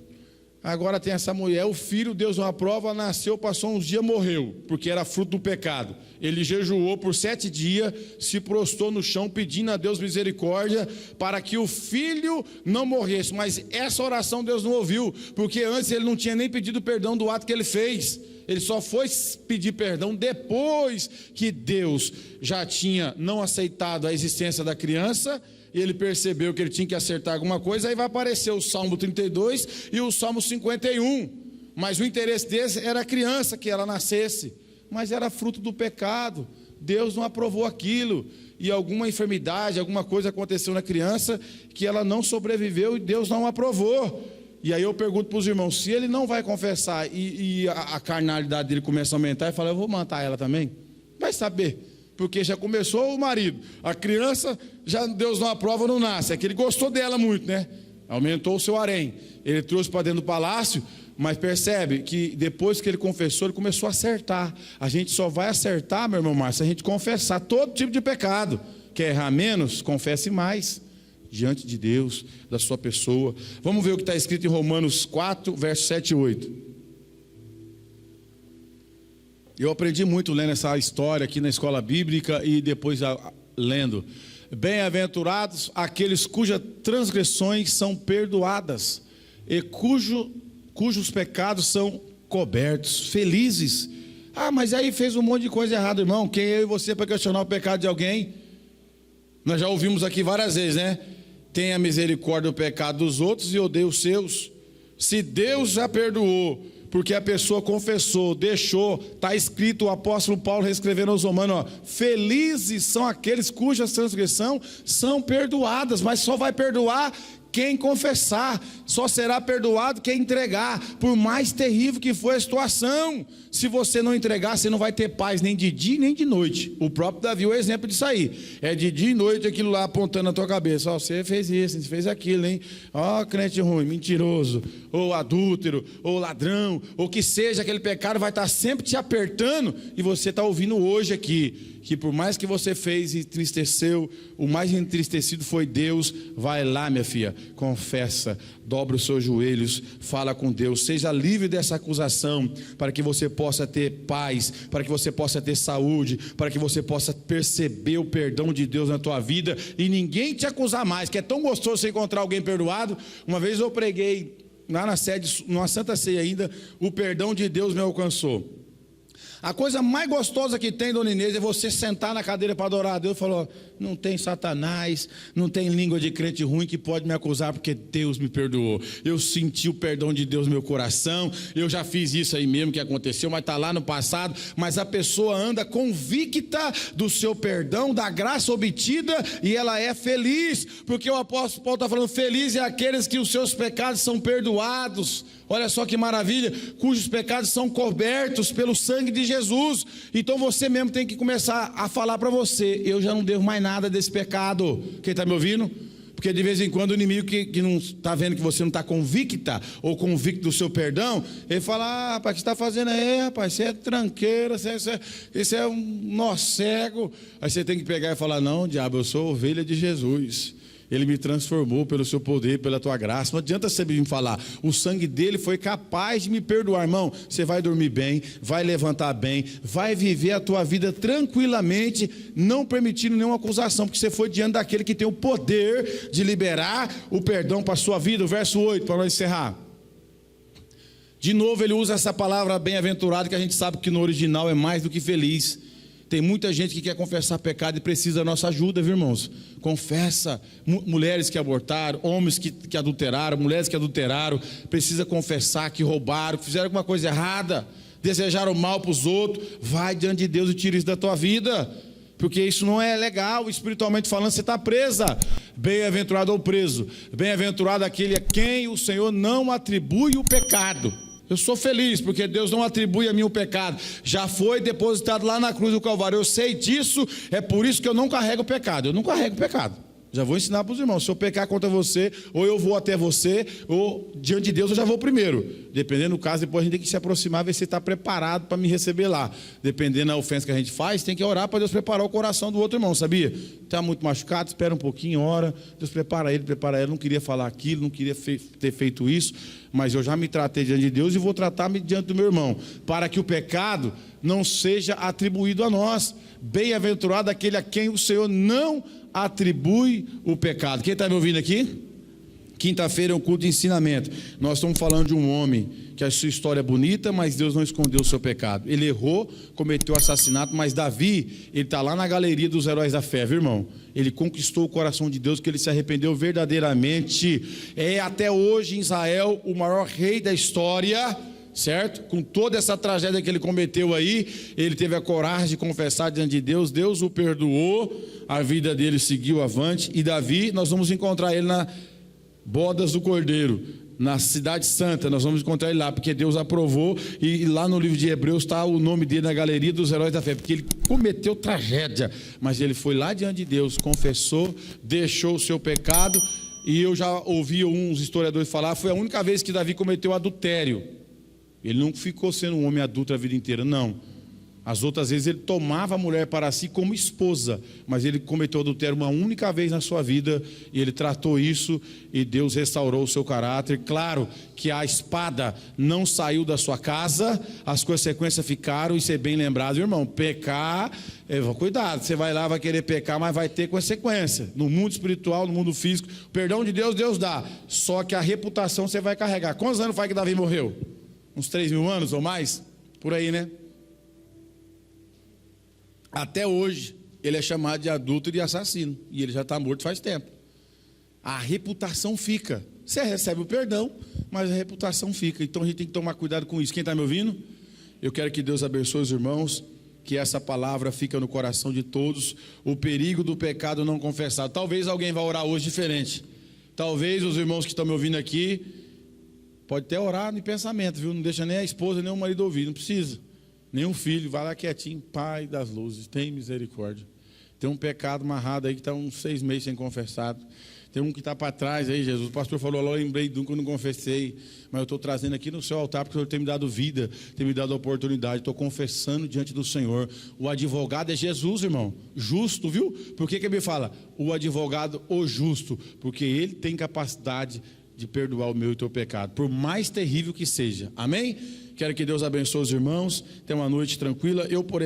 Agora tem essa mulher, o filho, Deus não aprova, nasceu, passou uns dias, morreu, porque era fruto do pecado. Ele jejuou por 7 dias, se prostrou no chão, pedindo a Deus misericórdia, para que o filho não morresse. Mas essa oração Deus não ouviu, porque antes ele não tinha nem pedido perdão do ato que ele fez. Ele só foi pedir perdão depois que Deus já tinha não aceitado a existência da criança, e ele percebeu que ele tinha que acertar alguma coisa. Aí vai aparecer o Salmo 32 e o Salmo 51, mas o interesse desse era a criança, que ela nascesse, mas era fruto do pecado, Deus não aprovou aquilo, e alguma enfermidade, alguma coisa aconteceu na criança, que ela não sobreviveu e Deus não aprovou. E aí eu pergunto para os irmãos, se ele não vai confessar e a carnalidade dele começa a aumentar, ele fala, eu vou matar ela também, vai saber, porque já começou o marido, a criança, já Deus não aprova, não nasce, é que ele gostou dela muito, né? Aumentou o seu harém, ele trouxe para dentro do palácio, mas percebe que depois que ele confessou, ele começou a acertar. A gente só vai acertar, meu irmão Márcio, se a gente confessar todo tipo de pecado. Quer errar menos? Confesse mais, diante de Deus, da sua pessoa. Vamos ver o que está escrito em Romanos 4, versos 7 e 8. Eu aprendi muito lendo essa história aqui na escola bíblica e depois lendo. Bem-aventurados aqueles cujas transgressões são perdoadas e cujos pecados são cobertos. Felizes. Ah, mas aí fez um monte de coisa errada, irmão. Quem é eu e você para questionar o pecado de alguém? Nós já ouvimos aqui várias vezes, né? Tenha misericórdia do pecado dos outros e odeia os seus. Se Deus já perdoou, porque a pessoa confessou, deixou, está escrito, o apóstolo Paulo reescrevendo aos Romanos, ó, felizes são aqueles cujas transgressões são perdoadas, mas só vai perdoar quem confessar, só será perdoado quem entregar, por mais terrível que for a situação. Se você não entregar, você não vai ter paz nem de dia nem de noite. O próprio Davi é o exemplo disso aí, é de dia e noite aquilo lá apontando na tua cabeça, ó, você fez isso, você fez aquilo, hein? Ó, crente ruim, mentiroso, ou adúltero, ou ladrão, ou que seja aquele pecado, vai estar sempre te apertando, e você está ouvindo hoje aqui, que por mais que você fez e entristeceu, o mais entristecido foi Deus. Vai lá, minha filha, confessa, dobra os seus joelhos, fala com Deus, seja livre dessa acusação, para que você possa ter paz, para que você possa ter saúde, para que você possa perceber o perdão de Deus na tua vida, e ninguém te acusar mais, que é tão gostoso você encontrar alguém perdoado. Uma vez eu preguei lá na sede, numa Santa Ceia ainda, o perdão de Deus me alcançou. A coisa mais gostosa que tem, dona Inês, é você sentar na cadeira para adorar a Deus e falar, não tem Satanás, não tem língua de crente ruim que pode me acusar, porque Deus me perdoou. Eu senti o perdão de Deus no meu coração, eu já fiz isso aí mesmo que aconteceu, mas está lá no passado. Mas a pessoa anda convicta do seu perdão, da graça obtida, e ela é feliz, porque o apóstolo Paulo está falando, feliz é aqueles que os seus pecados são perdoados. Olha só que maravilha, cujos pecados são cobertos pelo sangue de Jesus. Então você mesmo tem que começar a falar para você, eu já não devo mais nada desse pecado. Quem está me ouvindo? Porque de vez em quando o inimigo que não está vendo que você não está convicta ou convicto do seu perdão, ele fala, ah, rapaz, o que você está fazendo aí, rapaz? Você é tranqueira, você é um nó cego. Aí você tem que pegar e falar, não, diabo, eu sou ovelha de Jesus. Ele me transformou pelo seu poder, pela tua graça. Não adianta você me falar, o sangue dele foi capaz de me perdoar. Irmão, você vai dormir bem, vai levantar bem, vai viver a tua vida tranquilamente, não permitindo nenhuma acusação, porque você foi diante daquele que tem o poder de liberar o perdão para a sua vida. O verso 8, para nós encerrar. De novo ele usa essa palavra bem-aventurado, que a gente sabe que no original é mais do que feliz. Tem muita gente que quer confessar pecado e precisa da nossa ajuda, viu, irmãos? Confessa. Mulheres que abortaram, homens que adulteraram, mulheres que adulteraram, precisa confessar que roubaram, que fizeram alguma coisa errada, desejaram mal para os outros. Vai diante de Deus e tira isso da tua vida, porque isso não é legal, espiritualmente falando, você está presa. Bem-aventurado ou preso, bem-aventurado aquele a quem o Senhor não atribui o pecado. Eu sou feliz porque Deus não atribui a mim o pecado, já foi depositado lá na cruz do Calvário. Eu sei disso, é por isso que eu não carrego o pecado. Eu não carrego o pecado, Já vou ensinar para os irmãos. Se eu pecar contra você, ou eu vou até você, ou diante de Deus eu já vou primeiro. Dependendo do caso, depois a gente tem que se aproximar, ver se está preparado para me receber lá. Dependendo da ofensa que a gente faz, tem que orar para Deus preparar o coração do outro irmão, sabia? Está muito machucado, espera um pouquinho, ora. Deus prepara ele. Não queria falar aquilo, não queria ter feito isso, mas eu já me tratei diante de Deus e vou tratar-me diante do meu irmão, para que o pecado não seja atribuído a nós. Bem-aventurado aquele a quem o Senhor não atribui o pecado. Quem está me ouvindo aqui? Quinta-feira é um culto de ensinamento. Nós estamos falando de um homem que a sua história é bonita, mas Deus não escondeu o seu pecado. Ele errou, cometeu assassinato, mas Davi, ele está lá na galeria dos heróis da fé, viu, irmão? Ele conquistou o coração de Deus, que ele se arrependeu verdadeiramente. É até hoje em Israel o maior rei da história, certo? Com toda essa tragédia que ele cometeu aí, ele teve a coragem de confessar diante de Deus, Deus o perdoou, a vida dele seguiu avante. E Davi, nós vamos encontrar ele na Bodas do Cordeiro, na Cidade Santa, nós vamos encontrar ele lá, porque Deus aprovou, e lá no livro de Hebreus está o nome dele na galeria dos heróis da fé, porque ele cometeu tragédia, mas ele foi lá diante de Deus, confessou, deixou o seu pecado. E eu já ouvi uns historiadores falar, foi a única vez que Davi cometeu adultério. Ele não ficou sendo um homem adulto a vida inteira, não. As outras vezes ele tomava a mulher para si como esposa, mas ele cometeu adultério uma única vez na sua vida, e ele tratou isso, e Deus restaurou o seu caráter. Claro que a espada não saiu da sua casa, as consequências ficaram, e ser bem lembrado, irmão, pecar, cuidado, você vai lá, vai querer pecar, mas vai ter consequência, no mundo espiritual, no mundo físico. O perdão de Deus, Deus dá, só que a reputação você vai carregar. Quantos anos faz que Davi morreu? Uns 3.000 anos ou mais? Por aí, né? Até hoje, ele é chamado de adúltero e assassino, e ele já está morto faz tempo. A reputação fica. Você recebe o perdão, mas a reputação fica. Então a gente tem que tomar cuidado com isso. Quem está me ouvindo? Eu quero que Deus abençoe os irmãos, que essa palavra fica no coração de todos. O perigo do pecado não confessado. Talvez alguém vá orar hoje diferente. Talvez os irmãos que estão me ouvindo aqui, pode até orar em pensamento, viu? Não deixa nem a esposa nem o marido ouvir, não precisa. Nenhum filho, vai lá quietinho, Pai das luzes, tem misericórdia. Tem um pecado amarrado aí que está uns 6 meses sem confessado. Tem um que está para trás aí, Jesus. O pastor falou, eu lembrei de um que eu não confessei, mas eu estou trazendo aqui no seu altar, porque o Senhor tem me dado vida, tem me dado oportunidade, estou confessando diante do Senhor. O advogado é Jesus, irmão, justo, viu? Por que ele fala? O advogado, o justo, porque ele tem capacidade de perdoar o meu e o teu pecado, por mais terrível que seja. Amém? Quero que Deus abençoe os irmãos. Tenha uma noite tranquila. Eu, porém,